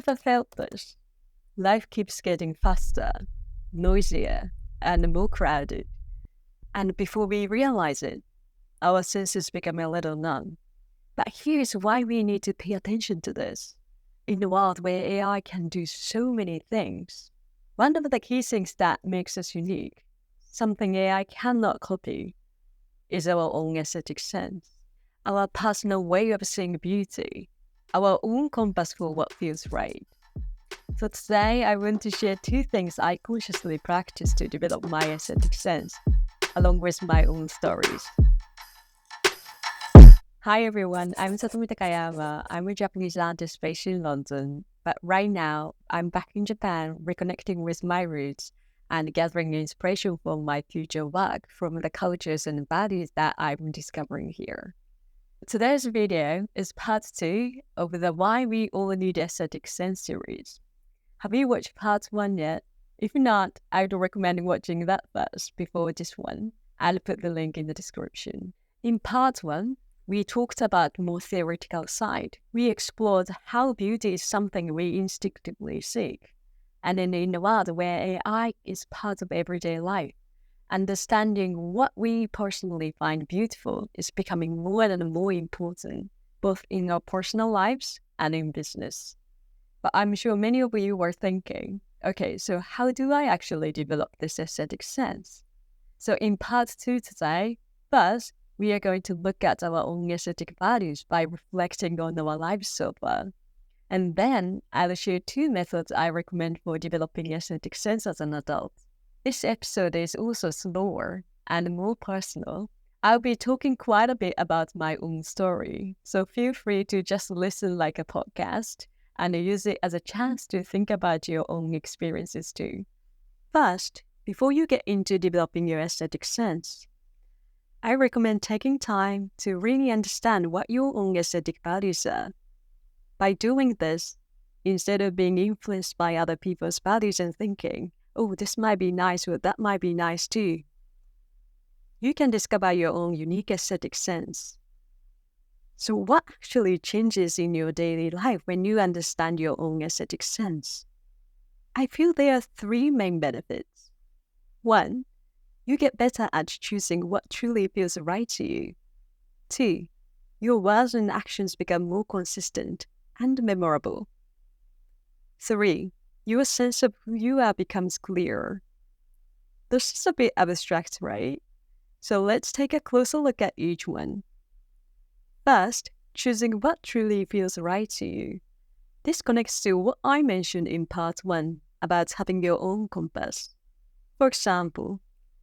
ever felt this? Life keeps getting faster, noisier, and more crowded. And before we realize it, our senses become a little numb. But here's why we need to pay attention to this. In a world where AI can do so many things, one of the key things that makes us unique, something AI cannot copy, is our own aesthetic sense, our personal way of seeing beauty, our own compass for what feels right. So today I want to share two things I consciously practice to develop my aesthetic sense, along with my own stories. Hi everyone, I'm Satomi Takayama. I'm a Japanese artist based in London, but right now I'm back in Japan reconnecting with my roots and gathering inspiration for my future work from the cultures and values that I'm discovering here. Today's video is part 2 of the Why We All Need Aesthetic Sense series. Have you watched part 1 yet? If not, I would recommend watching that first before this one. I'll put the link in the description. In part 1, we talked about more theoretical side. We explored how beauty is something we instinctively seek. And in a world where AI is part of everyday life, understanding what we personally find beautiful is becoming more and more important, both in our personal lives and in business. But I'm sure many of you were thinking, okay, so how do I actually develop this aesthetic sense? So in part 2 today, first, we are going to look at our own aesthetic values by reflecting on our lives so far. And then I'll share 2 methods I recommend for developing aesthetic sense as an adult. This episode is also slower and more personal. I'll be talking quite a bit about my own story, so feel free to just listen like a podcast and use it as a chance to think about your own experiences too. First, before you get into developing your aesthetic sense, I recommend taking time to really understand what your own aesthetic values are. By doing this, instead of being influenced by other people's values and thinking, oh, this might be nice or that might be nice too, you can discover your own unique aesthetic sense. So what actually changes in your daily life when you understand your own aesthetic sense? I feel there are 3 main benefits. 1, you get better at choosing what truly feels right to you. 2, your words and actions become more consistent and memorable. 3, your sense of who you are becomes clearer. This is a bit abstract, right? So let's take a closer look at each one. First, choosing what truly feels right to you. This connects to what I mentioned in part 1 about having your own compass. For example,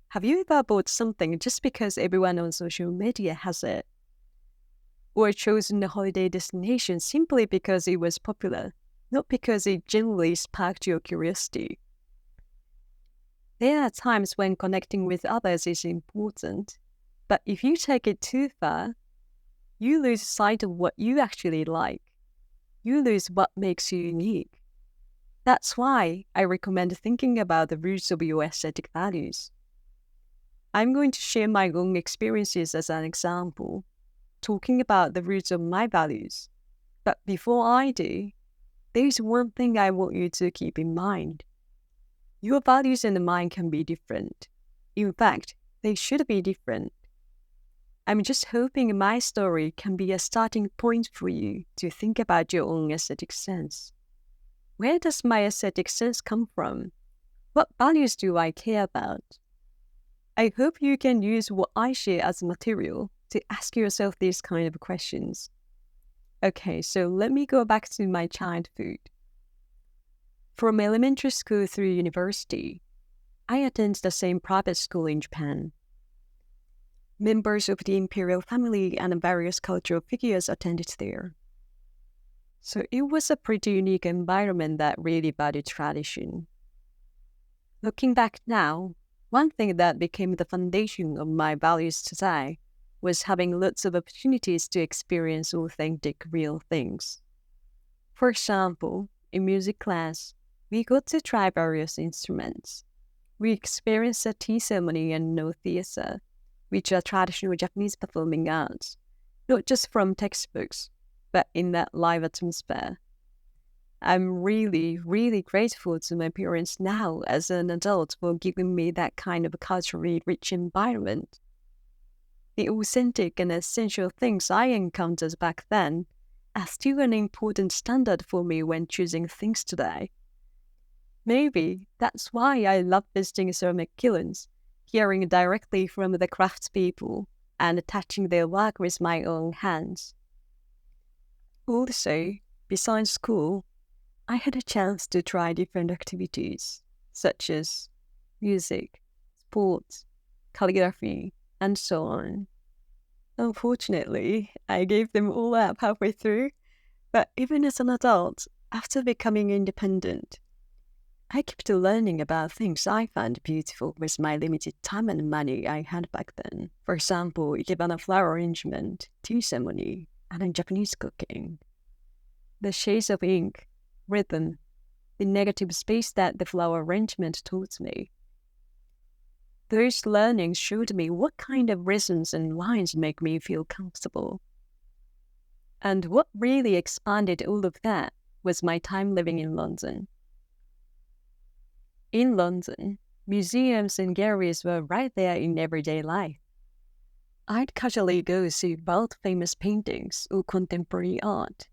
have you ever bought something just because everyone on social media has it? Or chosen a holiday destination simply because it was popular, not because it genuinely sparked your curiosity? There are times when connecting with others is important, but if you take it too far, you lose sight of what you actually like. You lose what makes you unique. That's why I recommend thinking about the roots of your aesthetic values. I'm going to share my own experiences as an example, talking about the roots of my values. But before I do, there's one thing I want you to keep in mind. Your values and mine can be different. In fact, they should be different. I'm just hoping my story can be a starting point for you to think about your own aesthetic sense. Where does my aesthetic sense come from? What values do I care about? I hope you can use what I share as material to ask yourself these kind of questions. Okay, so let me go back to my childhood. From elementary school through university, I attended the same private school in Japan. Members of the imperial family and various cultural figures attended there. So it was a pretty unique environment that really valued tradition. Looking back now, one thing that became the foundation of my values today was having lots of opportunities to experience authentic, real things. For example, in music class, we got to try various instruments. We experienced a tea ceremony and no theater, which are traditional Japanese performing arts, not just from textbooks, but in that live atmosphere. I'm really, really grateful to my parents now as an adult for giving me that kind of culturally rich environment. The authentic and essential things I encountered back then are still an important standard for me when choosing things today. Maybe that's why I love visiting ceramic kilns, hearing directly from the craftspeople and touching their work with my own hands. Also, besides school, I had a chance to try different activities, such as music, sports, calligraphy, and so on. Unfortunately, I gave them all up halfway through, but even as an adult, after becoming independent, I kept learning about things I found beautiful with my limited time and money I had back then. For example, ikebana flower arrangement, tea ceremony, and Japanese cooking. The shades of ink, rhythm, the negative space that the flower arrangement taught me. Those learnings showed me what kind of rhythms and lines make me feel comfortable. And what really expanded all of that was my time living in London. In London, museums and galleries were right there in everyday life. I'd casually go see world-famous paintings or contemporary art.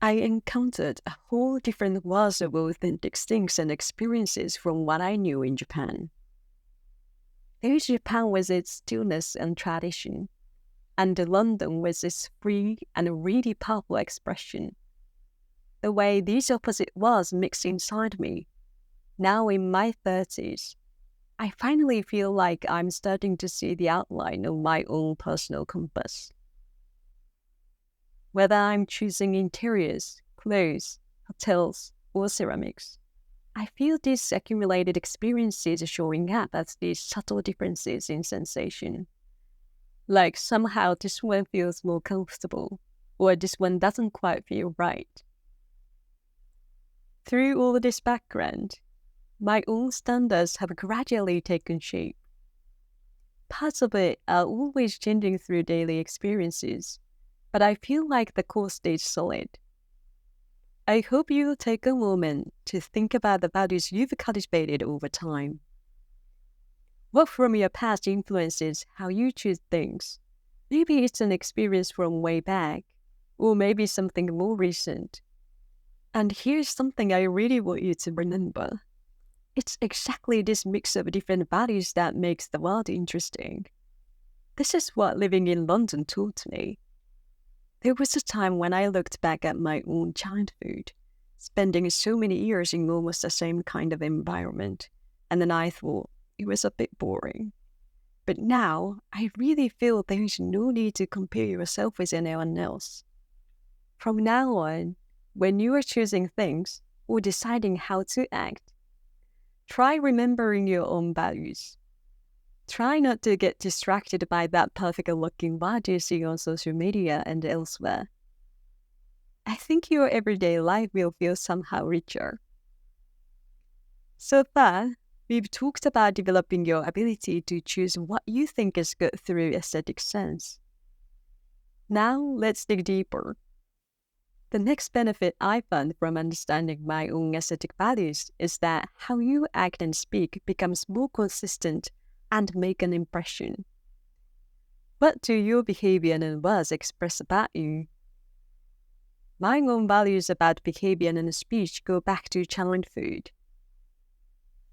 I encountered a whole different world of authentic things and experiences from what I knew in Japan. There's Japan with its stillness and tradition, and London with its free and really powerful expression. The way these opposite worlds mixed inside me, now in my 30s, I finally feel like I'm starting to see the outline of my own personal compass. Whether I'm choosing interiors, clothes, hotels, or ceramics, I feel these accumulated experiences showing up as these subtle differences in sensation. Like somehow this one feels more comfortable, or this one doesn't quite feel right. Through all this background, my own standards have gradually taken shape. Parts of it are always changing through daily experiences, but I feel like the core stays solid. I hope you'll take a moment to think about the values you've cultivated over time. What from your past influences how you choose things? Maybe it's an experience from way back, or maybe something more recent. And here's something I really want you to remember. It's exactly this mix of different values that makes the world interesting. This is what living in London taught me. There was a time when I looked back at my own childhood, spending so many years in almost the same kind of environment, and then I thought it was a bit boring. But now, I really feel there is no need to compare yourself with anyone else. From now on, when you are choosing things or deciding how to act, try remembering your own values. Try not to get distracted by that perfect-looking world you see on social media and elsewhere. I think your everyday life will feel somehow richer. So far, we've talked about developing your ability to choose what you think is good through aesthetic sense. Now, let's dig deeper. The next benefit I found from understanding my own aesthetic values is that how you act and speak becomes more consistent and make an impression. What do your behavior and words express about you? My own values about behavior and speech go back to childhood.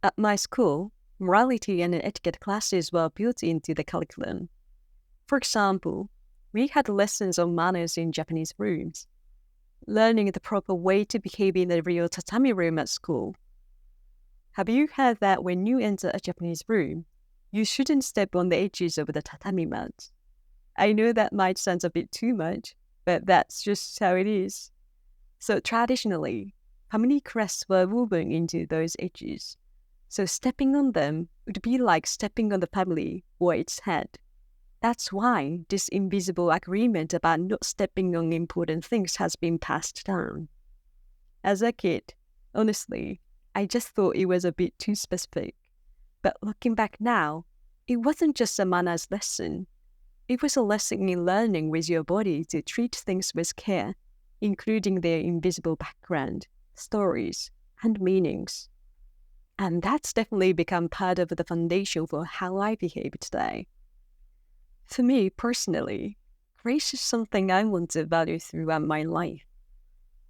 At my school, morality and etiquette classes were built into the curriculum. For example, we had lessons on manners in Japanese rooms, learning the proper way to behave in the real tatami room at school. Have you heard that when you enter a Japanese room, you shouldn't step on the edges of the tatami mat? I know that might sound a bit too much, but that's just how it is. So traditionally, family crests were woven into those edges. So stepping on them would be like stepping on the family or its head. That's why this invisible agreement about not stepping on important things has been passed down. As a kid, honestly, I just thought it was a bit too specific. But looking back now, it wasn't just a manners lesson. It was a lesson in learning with your body to treat things with care. including their invisible background, stories, and meanings. And that's definitely become part of the foundation for how I behave today. For me personally, grace is something I want to value throughout my life.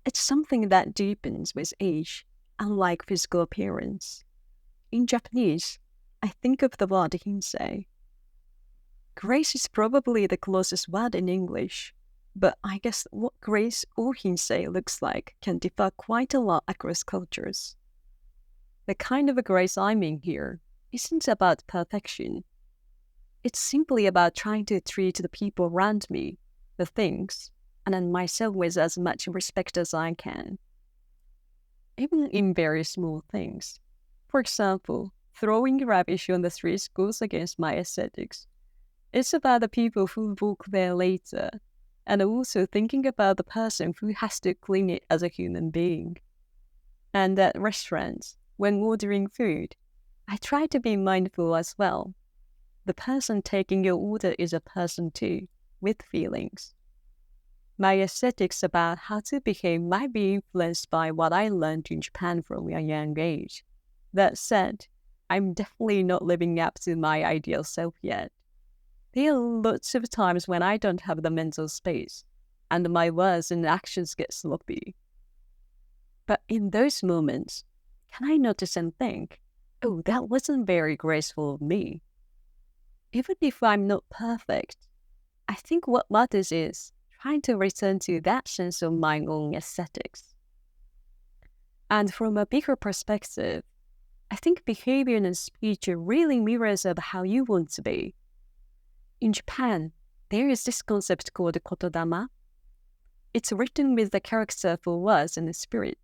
It's something that deepens with age, unlike physical appearance. In Japanese, I think of the word Hinsei. Grace is probably the closest word in English, but I guess what grace or Hinsei looks like can differ quite a lot across cultures. The kind of grace I mean here isn't about perfection. It's simply about trying to treat the people around me, the things, and then myself with as much respect as I can. Even in very small things. For example, throwing rubbish on the streets goes against my aesthetics. It's about the people who walk there later, and also thinking about the person who has to clean it as a human being. And at restaurants, when ordering food, I try to be mindful as well. The person taking your order is a person too, with feelings. My aesthetics about how to behave might be influenced by what I learned in Japan from a young age. That said, I'm definitely not living up to my ideal self yet. There are lots of times when I don't have the mental space, and my words and actions get sloppy. But in those moments, can I notice and think, oh, that wasn't very graceful of me? Even if I'm not perfect, I think what matters is trying to return to that sense of my own aesthetics. And from a bigger perspective, I think behavior and speech really mirrors of how you want to be. In Japan, there is this concept called kotodama. It's written with the character for words and the spirit.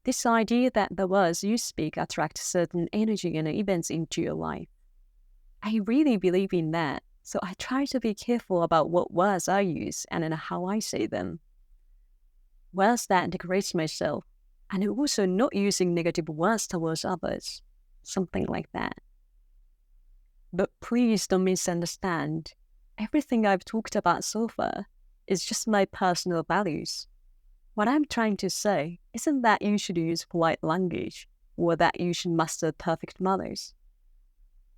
This idea that the words you speak attract certain energy and events into your life. I really believe in that, so I try to be careful about what words I use and how I say them. Words that degrade myself, and also not using negative words towards others, something like that. But please don't misunderstand. Everything I've talked about so far is just my personal values. What I'm trying to say isn't that you should use polite language or that you should master perfect manners.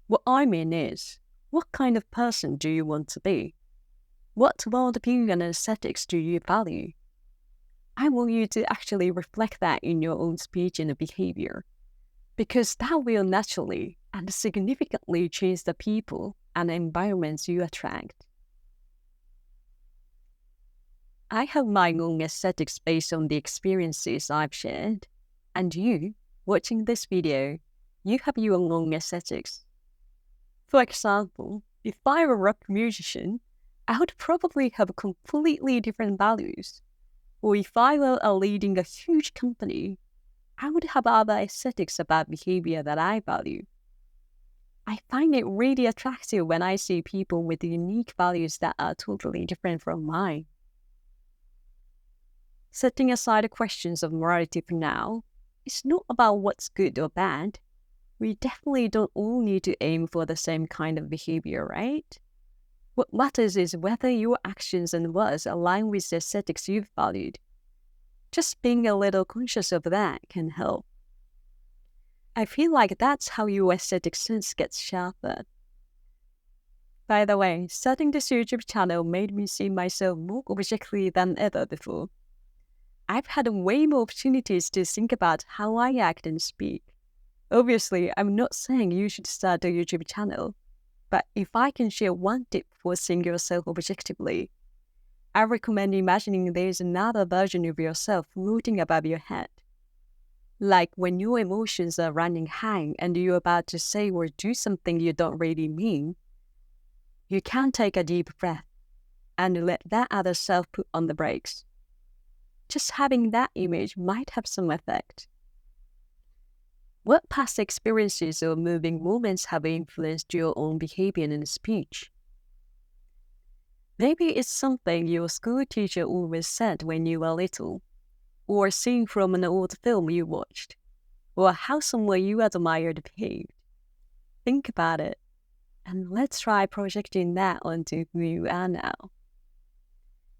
What I mean is, what kind of person do you want to be? What worldview and aesthetics do you value? I want you to actually reflect that in your own speech and behavior, because that will naturally and significantly change the people and environments you attract. I have my own aesthetics based on the experiences I've shared, and you, watching this video, you have your own aesthetics. For example, if I were a rock musician, I would probably have completely different values. Or if I were leading a huge company, I would have other aesthetics about behavior that I value. I find it really attractive when I see people with unique values that are totally different from mine. Setting aside the questions of morality for now, it's not about what's good or bad. We definitely don't all need to aim for the same kind of behavior, right? What matters is whether your actions and words align with the aesthetics you've valued. Just being a little conscious of that can help. I feel like that's how your aesthetic sense gets sharper. By the way, starting this YouTube channel made me see myself more objectively than ever before. I've had way more opportunities to think about how I act and speak. Obviously, I'm not saying you should start a YouTube channel, but if I can share one tip for seeing yourself objectively, I recommend imagining there's another version of yourself floating above your head. Like when your emotions are running high and you're about to say or do something you don't really mean, you can take a deep breath and let that other self put on the brakes. Just having that image might have some effect. What past experiences or moving moments have influenced your own behavior and speech? Maybe it's something your school teacher always said when you were little, or a scene from an old film you watched, or how someone you admired behaved. Think about it, and let's try projecting that onto who you are now.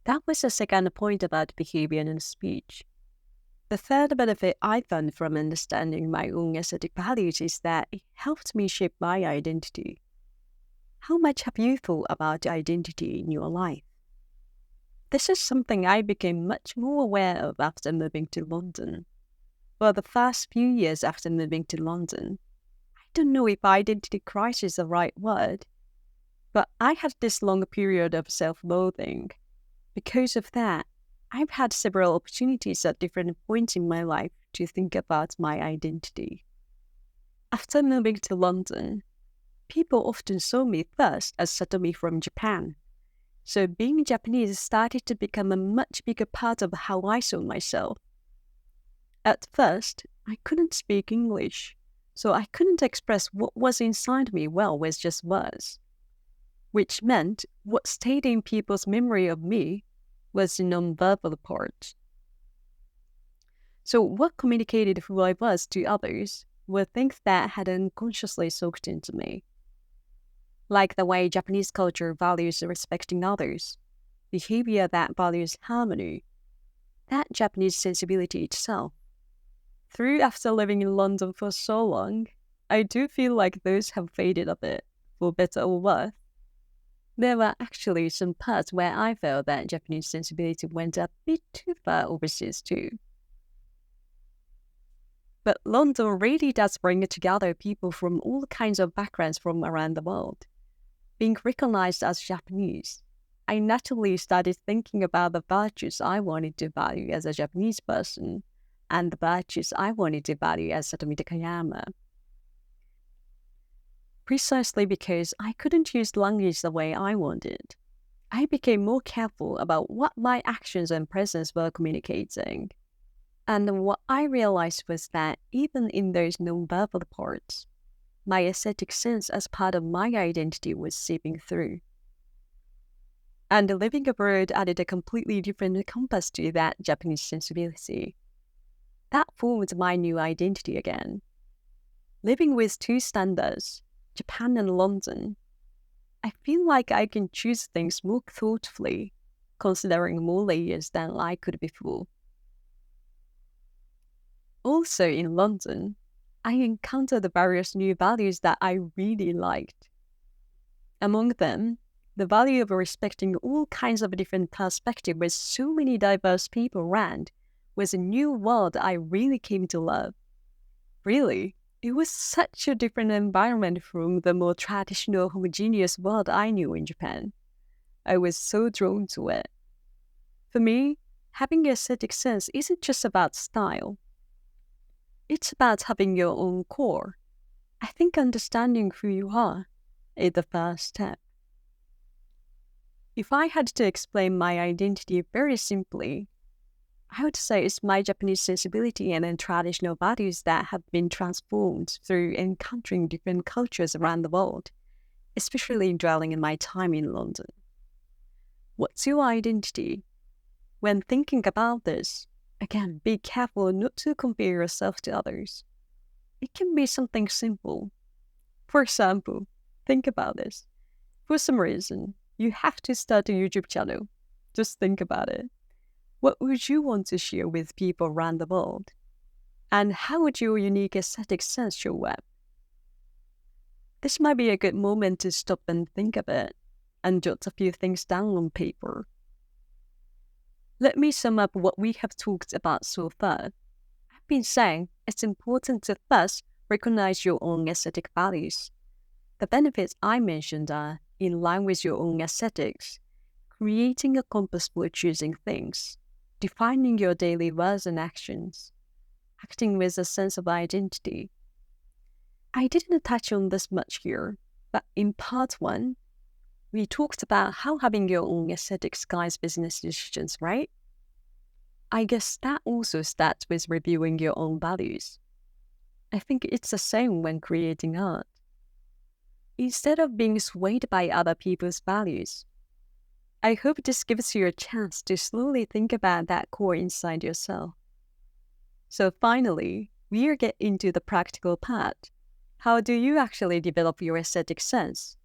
That was the second point about behavior and speech. The third benefit I found from understanding my own aesthetic values is that it helped me shape my identity. How much have you thought about identity in your life? This is something I became much more aware of after moving to London. For the first few years after moving to London, I don't know if identity crisis is the right word, but I had this long period of self-loathing. Because of that, I've had several opportunities at different points in my life to think about my identity. After moving to London, people often saw me first as Satomi from Japan. So being Japanese started to become a much bigger part of how I saw myself. At first, I couldn't speak English, so I couldn't express what was inside me well with just words, which meant what stayed in people's memory of me was the non-verbal part. So what communicated who I was to others were things that had unconsciously soaked into me, like the way Japanese culture values respecting others, behavior that values harmony, that Japanese sensibility itself. After living in London for so long, I do feel like those have faded a bit, for better or worse. There were actually some parts where I felt that Japanese sensibility went a bit too far overseas too. But London really does bring together people from all kinds of backgrounds from around the world. Being recognized as Japanese, I naturally started thinking about the virtues I wanted to value as a Japanese person and the virtues I wanted to value as Satomi Takayama. Precisely because I couldn't use language the way I wanted, I became more careful about what my actions and presence were communicating. And what I realized was that even in those non-verbal parts, my aesthetic sense as part of my identity was seeping through. And living abroad added a completely different compass to that Japanese sensibility. That formed my new identity again. Living with two standards, Japan and London, I feel like I can choose things more thoughtfully, considering more layers than I could before. Also in London, I encountered various new values that I really liked. Among them, the value of respecting all kinds of different perspectives with so many diverse people around was a new world I really came to love. Really, it was such a different environment from the more traditional homogeneous world I knew in Japan. I was so drawn to it. For me, having an aesthetic sense isn't just about style. It's about having your own core. I think understanding who you are is the first step. If I had to explain my identity very simply, I would say it's my Japanese sensibility and traditional values that have been transformed through encountering different cultures around the world, especially dwelling in my time in London. What's your identity? When thinking about this, again, be careful not to compare yourself to others. It can be something simple. For example, think about this. For some reason, you have to start a YouTube channel. Just think about it. What would you want to share with people around the world? And how would your unique aesthetic sense show up? This might be a good moment to stop and think a bit, and jot a few things down on paper. Let me sum up what we have talked about so far. I've been saying it's important to first recognize your own aesthetic values. The benefits I mentioned are in line with your own aesthetics, creating a compass for choosing things, defining your daily words and actions, acting with a sense of identity. I didn't touch on this much here, but in part 1, we talked about how having your own aesthetics guides business decisions, right? I guess that also starts with reviewing your own values. I think it's the same when creating art. Instead of being swayed by other people's values, I hope this gives you a chance to slowly think about that core inside yourself. So finally, we'll get into the practical part. How do you actually develop your aesthetic sense?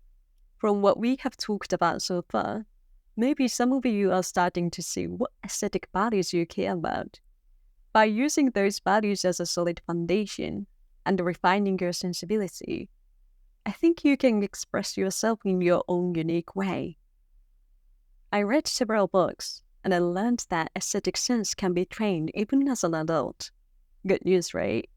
From what we have talked about so far, Maybe some of you are starting to see what aesthetic values you care about. By using those values as a solid foundation and refining your sensibility, I think you can express yourself in your own unique way. I read several books, and I learned that aesthetic sense can be trained even as an adult. Good news, right?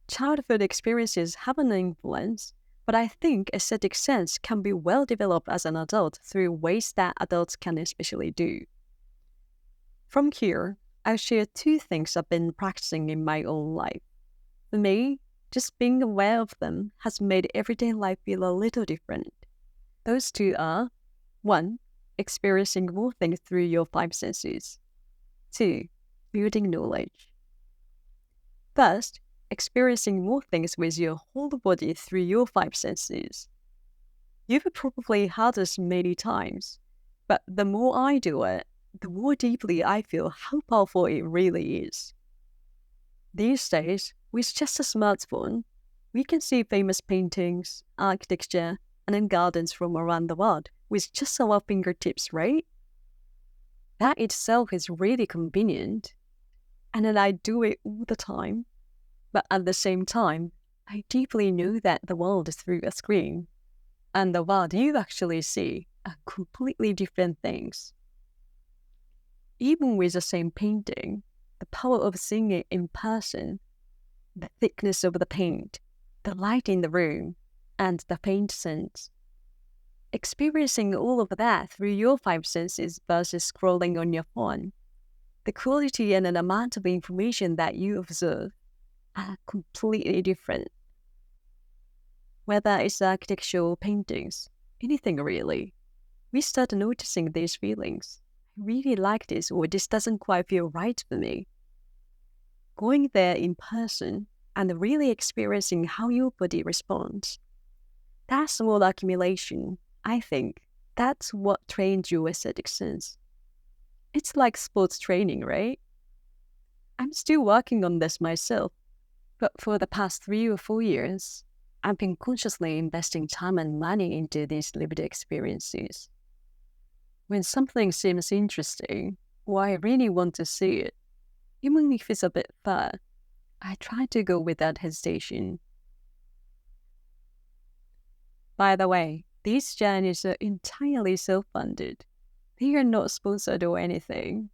Childhood experiences have an influence, but I think aesthetic sense can be well developed as an adult through ways that adults can especially do. From here, I'll share two things I've been practicing in my own life. For me, just being aware of them has made everyday life feel a little different. Those two are 1. Experiencing more things through your five senses. 2. Building knowledge. First, experiencing more things with your whole body through your five senses. You've probably heard this many times, but the more I do it, the more deeply I feel how powerful it really is. These days, with just a smartphone, we can see famous paintings, architecture, and then gardens from around the world with just our fingertips, right? That itself is really convenient, and then I do it all the time. But at the same time, I deeply know that the world is through a screen, and the world you actually see are completely different things. Even with the same painting, the power of seeing it in person, the thickness of the paint, the light in the room, and the paint scent. Experiencing all of that through your five senses versus scrolling on your phone, the quality and an amount of information that you observe are completely different. Whether it's architectural paintings, anything really, we start noticing these feelings. I really like this, or this doesn't quite feel right for me. Going there in person and really experiencing how your body responds. That small accumulation, I think, that's what trains your aesthetic sense. It's like sports training, right? I'm still working on this myself, but for the past 3 or 4 years, I've been consciously investing time and money into these lived experiences. When something seems interesting, or I really want to see it, even if it's a bit far, I try to go without hesitation. By the way, these journeys are entirely self-funded. They are not sponsored or anything.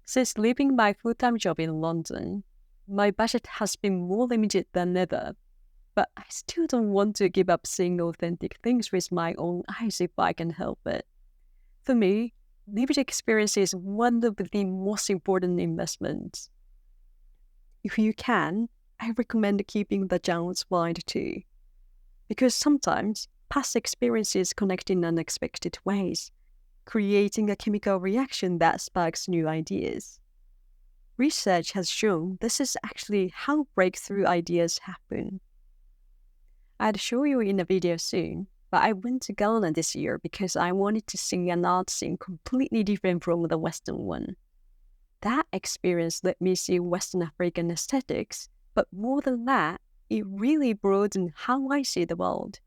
Since leaving my full-time job in London, my budget has been more limited than ever, but I still don't want to give up seeing authentic things with my own eyes if I can help it. For me, lived experience is one of the most important investments. If you can, I recommend keeping the journals wide too. Because sometimes past experiences connect in unexpected ways, creating a chemical reaction that sparks new ideas. Research has shown this is actually how breakthrough ideas happen. I'd show you in a video soon, but I went to Ghana this year because I wanted to see an art scene completely different from the Western one. That experience let me see Western African aesthetics, but more than that, it really broadened how I see the world.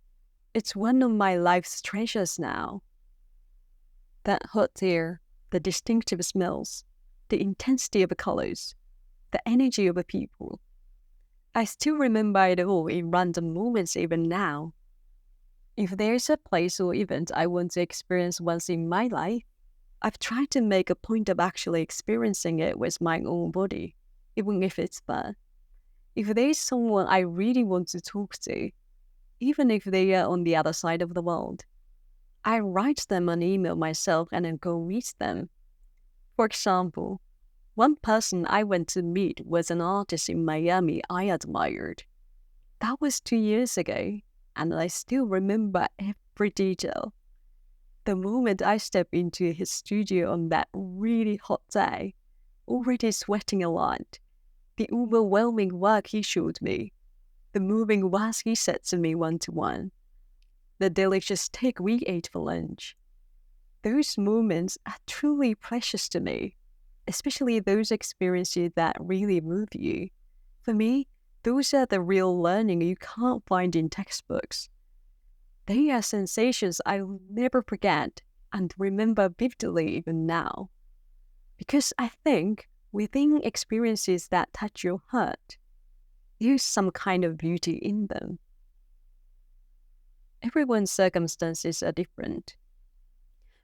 It's one of my life's treasures now. That hot air, the distinctive smells, the intensity of the colors, the energy of the people. I still remember it all in random moments even now. If there's a place or event I want to experience once in my life, I've tried to make a point of actually experiencing it with my own body, even if it's far. If there's someone I really want to talk to, even if they are on the other side of the world, I write them an email myself and then go meet them. For example, one person I went to meet was an artist in Miami I admired. That was 2 years ago, and I still remember every detail. The moment I stepped into his studio on that really hot day, already sweating a lot, the overwhelming work he showed me, the moving words he said to me one-to-one, the delicious steak we ate for lunch. Those moments are truly precious to me, especially those experiences that really move you. For me, those are the real learning you can't find in textbooks. They are sensations I'll never forget, and remember vividly even now. Because I think within experiences that touch your heart, there's some kind of beauty in them. Everyone's circumstances are different,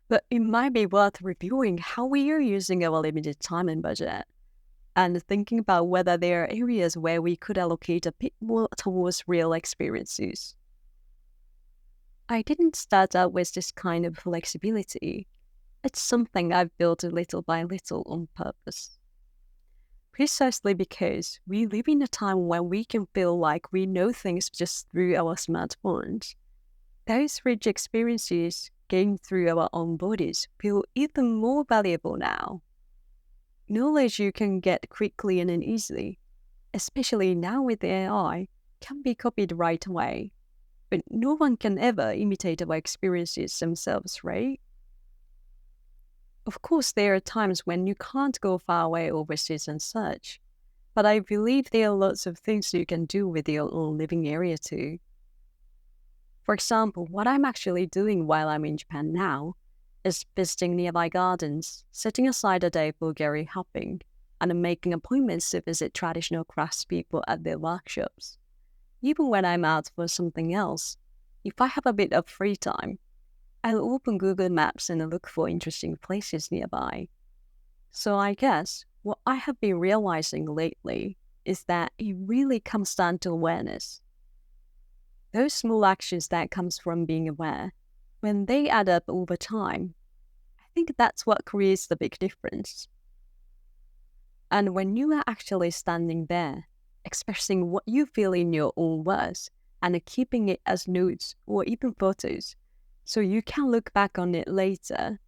but it might be worth reviewing how we are using our limited time and budget, and thinking about whether there are areas where we could allocate a bit more towards real experiences. I didn't start out with this kind of flexibility. It's something I've built little by little on purpose. Precisely because we live in a time when we can feel like we know things just through our smartphones. Those rich experiences gained through our own bodies feel even more valuable now. Knowledge you can get quickly and easily, especially now with AI, can be copied right away. But no one can ever imitate our experiences themselves, right? Of course, there are times when you can't go far away overseas and such, but I believe there are lots of things you can do with your own living area too. For example, what I'm actually doing while I'm in Japan now is visiting nearby gardens, setting aside a day for gallery hopping, and making appointments to visit traditional craftspeople at their workshops. Even when I'm out for something else, if I have a bit of free time, I'll open Google Maps and look for interesting places nearby. So I guess what I have been realizing lately is that it really comes down to awareness. Those small actions that comes from being aware, when they add up over time, I think that's what creates the big difference. And when you are actually standing there, expressing what you feel in your own words and keeping it as notes or even photos, so you can look back on it later.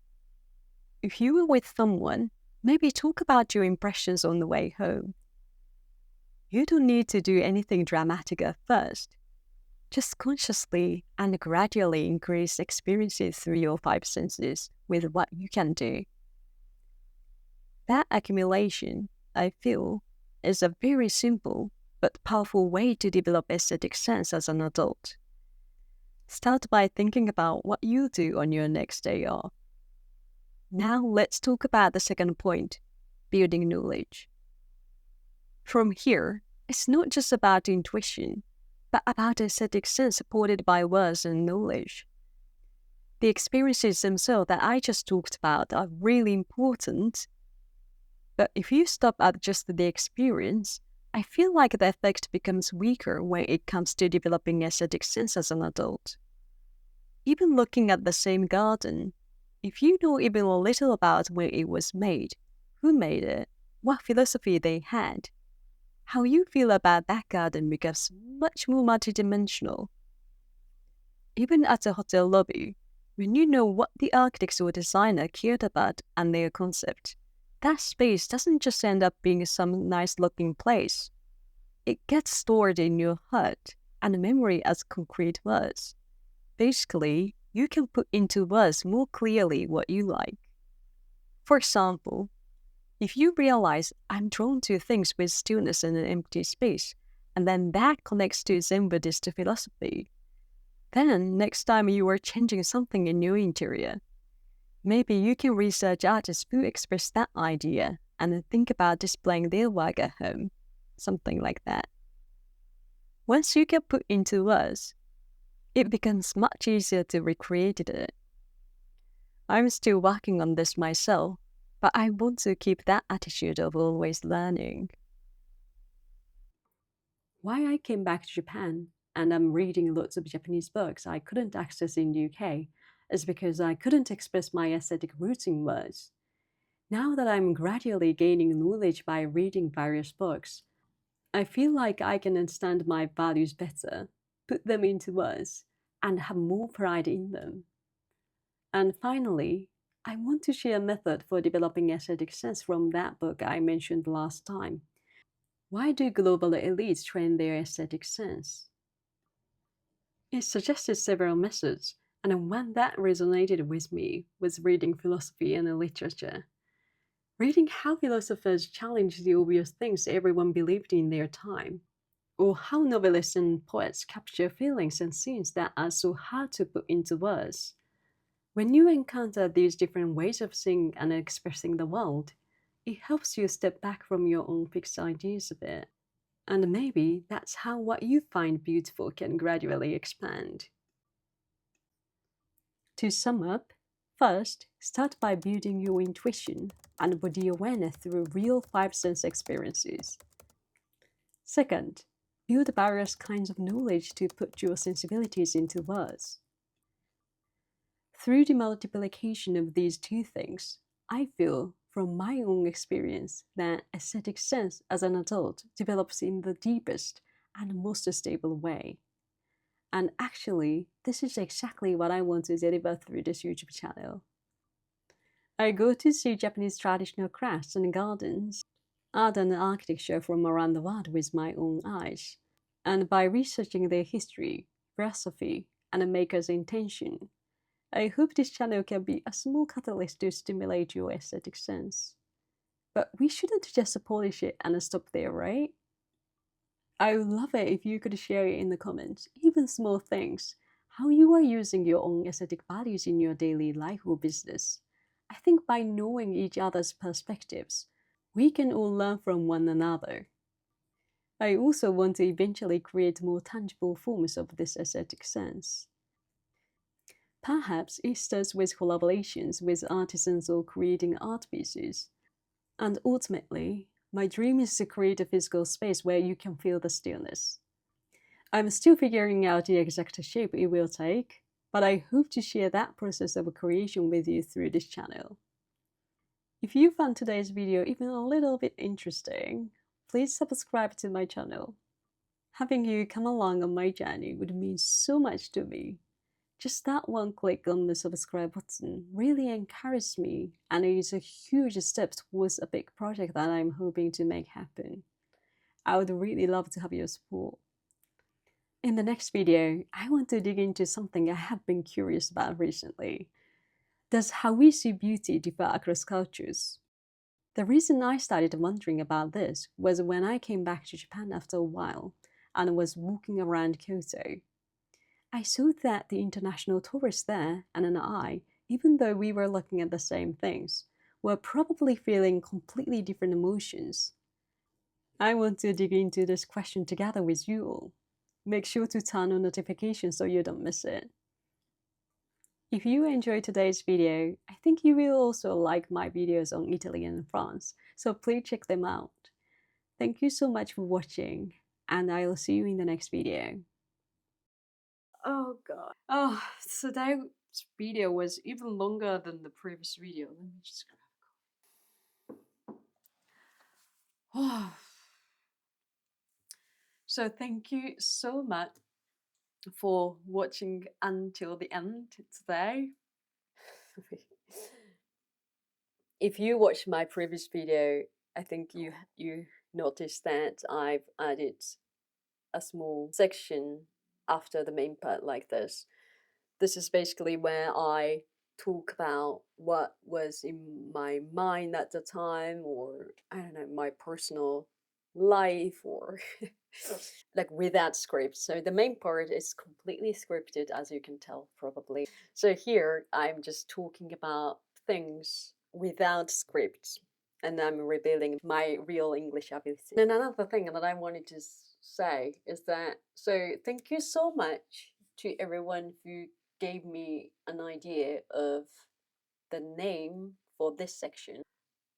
If you were with someone, maybe talk about your impressions on the way home. You don't need to do anything dramatic at first. Just consciously and gradually increase experiences through your five senses with what you can do. That accumulation, I feel, is a very simple but powerful way to develop aesthetic sense as an adult. Start by thinking about what you do on your next day off. Now let's talk about the second point, building knowledge. From here, it's not just about intuition, but about aesthetic sense supported by words and knowledge. The experiences themselves that I just talked about are really important, but if you stop at just the experience, I feel like the effect becomes weaker when it comes to developing aesthetic sense as an adult. Even looking at the same garden, if you know even a little about where it was made, who made it, what philosophy they had, how you feel about that garden becomes much more multidimensional. Even at a hotel lobby, when you know what the architect or designer cared about and their concept, that space doesn't just end up being some nice-looking place. It gets stored in your heart and memory as concrete words. Basically, you can put into words more clearly what you like. For example, if you realize I'm drawn to things with stillness and an empty space, and then that connects to Zen Buddhist philosophy, then next time you are changing something in your interior, maybe you can research artists who express that idea and then think about displaying their work at home, something like that. Once you get put into words, it becomes much easier to recreate it. I'm still working on this myself, but I want to keep that attitude of always learning. Why I came back to Japan and I'm reading lots of Japanese books I couldn't access in the UK is because I couldn't express my aesthetic roots in words. Now that I'm gradually gaining knowledge by reading various books, I feel like I can understand my values better, put them into words, and have more pride in them. And finally, I want to share a method for developing aesthetic sense from that book I mentioned last time. Why do global elites train their aesthetic sense? It suggested several methods, and one that resonated with me was reading philosophy and literature. Reading how philosophers challenged the obvious things everyone believed in their time, or how novelists and poets capture feelings and scenes that are so hard to put into words. When you encounter these different ways of seeing and expressing the world, it helps you step back from your own fixed ideas a bit. And maybe that's how what you find beautiful can gradually expand. To sum up, first, start by building your intuition and body awareness through real five sense experiences. Second, build various kinds of knowledge to put your sensibilities into words. Through the multiplication of these two things, I feel from my own experience that aesthetic sense as an adult develops in the deepest and most stable way. And actually, this is exactly what I want to deliver through this YouTube channel. I go to see Japanese traditional crafts and gardens, art and architecture from around the world with my own eyes. And by researching their history, philosophy, and a maker's intention, I hope this channel can be a small catalyst to stimulate your aesthetic sense. But we shouldn't just polish it and stop there, right? I would love it if you could share it in the comments, even small things, how you are using your own aesthetic values in your daily life or business. I think by knowing each other's perspectives, we can all learn from one another. I also want to eventually create more tangible forms of this aesthetic sense. Perhaps it starts with collaborations with artisans or creating art pieces. And ultimately, my dream is to create a physical space where you can feel the stillness. I'm still figuring out the exact shape it will take, but I hope to share that process of creation with you through this channel. If you found today's video even a little bit interesting, please subscribe to my channel. Having you come along on my journey would mean so much to me. Just that one click on the subscribe button really encourages me, and it is a huge step towards a big project that I'm hoping to make happen. I would really love to have your support. In the next video, I want to dig into something I have been curious about recently. Does how we see beauty differ across cultures? The reason I started wondering about this was when I came back to Japan after a while and was walking around Kyoto. I saw that the international tourists there and I, even though we were looking at the same things, were probably feeling completely different emotions. I want to dig into this question together with you all. Make sure to turn on notifications so you don't miss it. If you enjoyed today's video, I think you will also like my videos on Italy and France, so please check them out. Thank you so much for watching, and I'll see you in the next video. Oh god. Oh, today's video was even longer than the previous video. Let me just grab a coffee. So thank you so much for watching until the end today. If you watched my previous video, I think you noticed that I've added a small section after the main part like this. This is basically where I talk about what was in my mind at the time, or I don't know, my personal life, or like without script. So the main part is completely scripted, as you can tell probably. So here I'm just talking about things without script, and I'm revealing my real English ability. And another thing that I wanted to say is that, so thank you so much to everyone who gave me an idea of the name for this section.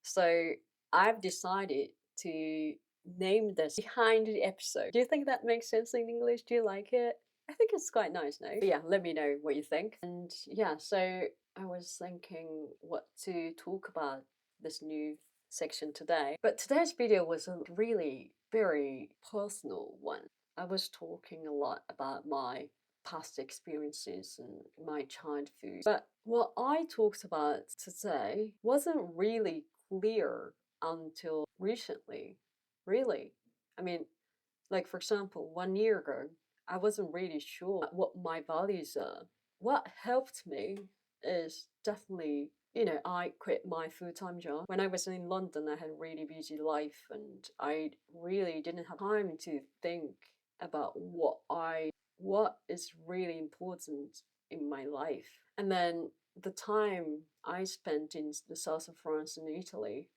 So I've decided to name this Behind the Episode. Do you think that makes sense in English? Do you like it? I think it's quite nice, no? But yeah, let me know what you think. And yeah, so I was thinking what to talk about this new section today. But today's video was a really very personal one. I was talking a lot about my past experiences and my childhood. But what I talked about today wasn't really clear until recently, really. I mean, like for example, 1 year ago, I wasn't really sure what my values are. What helped me is definitely, I quit my full-time job. When I was in London, I had a really busy life and I really didn't have time to think about what is really important in my life. And then the time I spent in the south of France and Italy,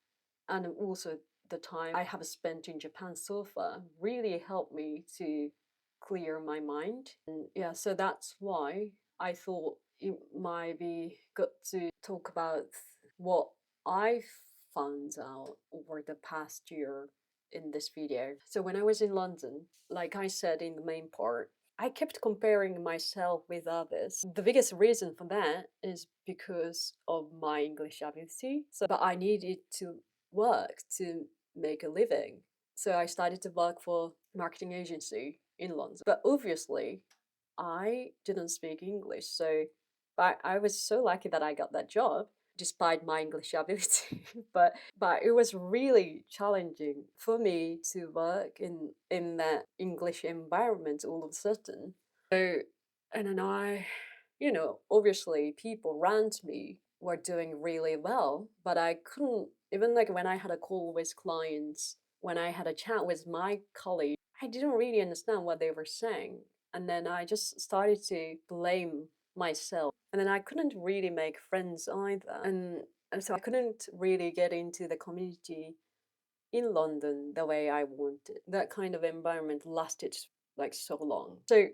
and also the time I have spent in Japan so far, really helped me to clear my mind. And yeah, so that's why I thought it might be good to talk about what I found out over the past year in this video. So when I was in London, like I said in the main part, I kept comparing myself with others. The biggest reason for that is because of my English ability. So, but I needed to work to make a living. So I started to work for a marketing agency in London. But obviously, I didn't speak English. So but I was so lucky that I got that job despite my English ability. but it was really challenging for me to work in that English environment all of a sudden. So and then obviously people around me were doing really well, but I couldn't even like when I had a call with clients, when I had a chat with my colleague, I didn't really understand what they were saying. And then I just started to blame myself. And then I couldn't really make friends either. And so I couldn't really get into the community in London the way I wanted. That kind of environment lasted like so long. So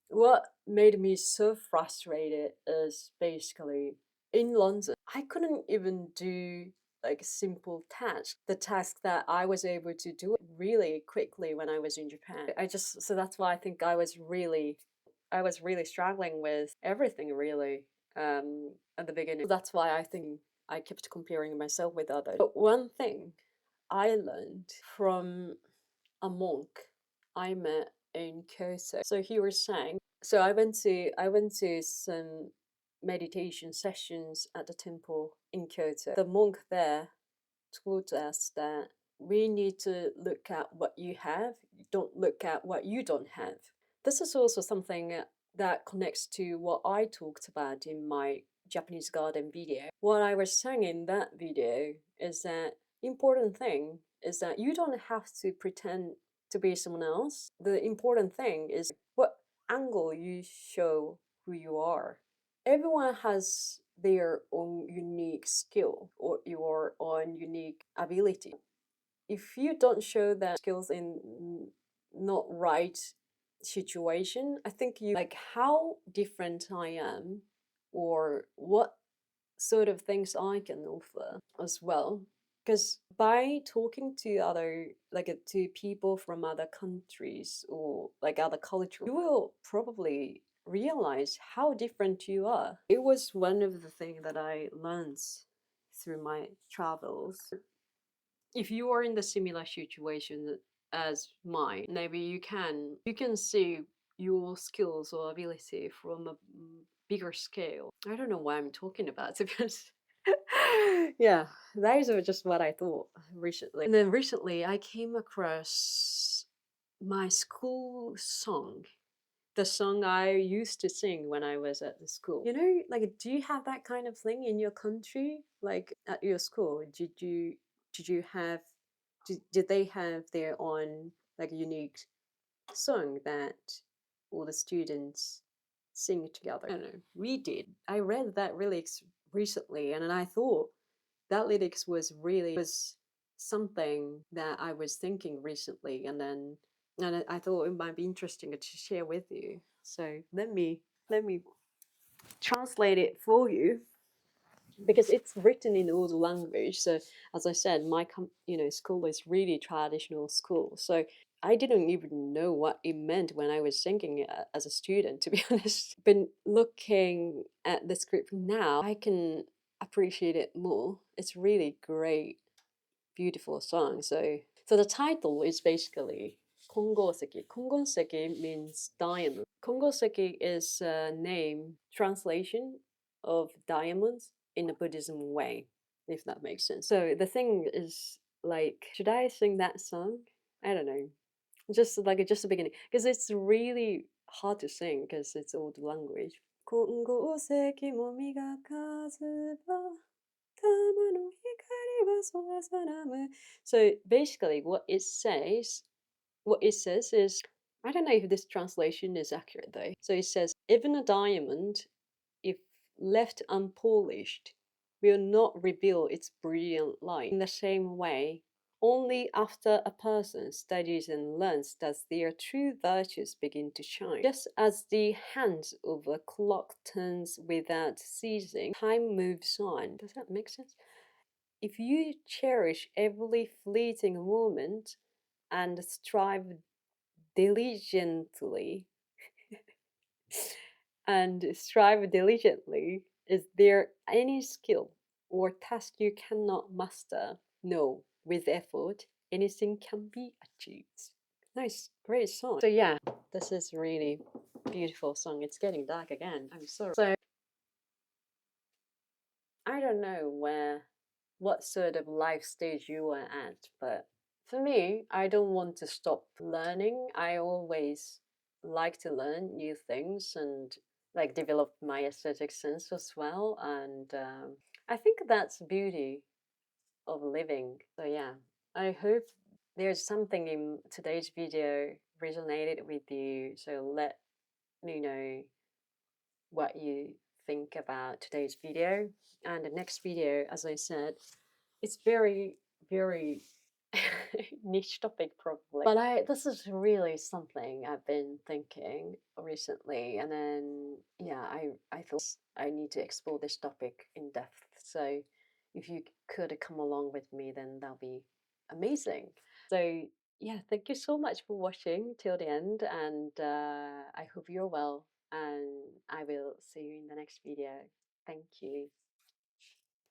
what made me so frustrated is basically in London, I couldn't even do like simple tasks, the task that I was able to do really quickly when I was in Japan. So that's why I think I was really struggling with everything really at the beginning. That's why I think I kept comparing myself with others. But one thing I learned from a monk I met in Kyoto. So he was saying, so I went to some meditation sessions at the temple in Kyoto. The monk there told us that we need to look at what you have, don't look at what you don't have. This is also something that connects to what I talked about in my Japanese garden video. What I was saying in that video is that important thing is that you don't have to pretend to be someone else. The important thing is what angle you show who you are. Everyone has their own unique skill or your own unique ability. If you don't show that skills in not right situation, I think you like how different I am or what sort of things I can offer as well. Because by talking to to people from other countries or like other cultures, you will probably realize how different you are. It was one of the things that I learned through my travels. If you are in the similar situation as mine, maybe you can see your skills or ability from a bigger scale. I don't know why I'm talking about it because yeah, that is just what I thought recently. And then recently I came across my school song, the song I used to sing when I was at the school. Like, do you have that kind of thing in your country? Like at your school, did you have did they have their own like unique song that all the students sing together? I don't know. We did. I read that lyrics recently, and then I thought that lyrics was something that I was thinking recently, and I thought it might be interesting to share with you. So let me translate it for you because it's written in Urdu language. So as I said, my school is really traditional school. So I didn't even know what it meant when I was singing it as a student, to be honest. But looking at the script now, I can appreciate it more. It's really great, beautiful song. So the title is basically Kongoseki. Kongoseki means diamond. Kongoseki is a name translation of diamonds in a Buddhism way, if that makes sense. So the thing is, like, should I sing that song? I don't know. Just the beginning, because it's really hard to sing because it's old language. Kongoseki mo migakazuba tama no hikari wa soasanamu. So basically, what it says is, I don't know if this translation is accurate though. So it says, even a diamond, if left unpolished will not reveal its brilliant light. In the same way, only after a person studies and learns does their true virtues begin to shine. Just as the hands of a clock turns without ceasing, time moves on. Does that make sense? If you cherish every fleeting moment and strive diligently is there any skill or task you cannot master? No, with effort, anything can be achieved. Nice, great song. So yeah, this is really beautiful song. It's getting dark again. I'm sorry. So I don't know what sort of life stage you are at, but for me, I don't want to stop learning. I always like to learn new things and like develop my aesthetic sense as well. And I think that's the beauty of living. So yeah, I hope there's something in today's video resonated with you. So let me know what you think about today's video. And the next video, as I said, it's very, very niche topic probably. But this is really something I've been thinking recently. And then yeah, I thought I need to explore this topic in depth. So if you could come along with me, then that'll be amazing. So yeah, thank you so much for watching till the end, and I hope you're well, and I will see you in the next video. Thank you.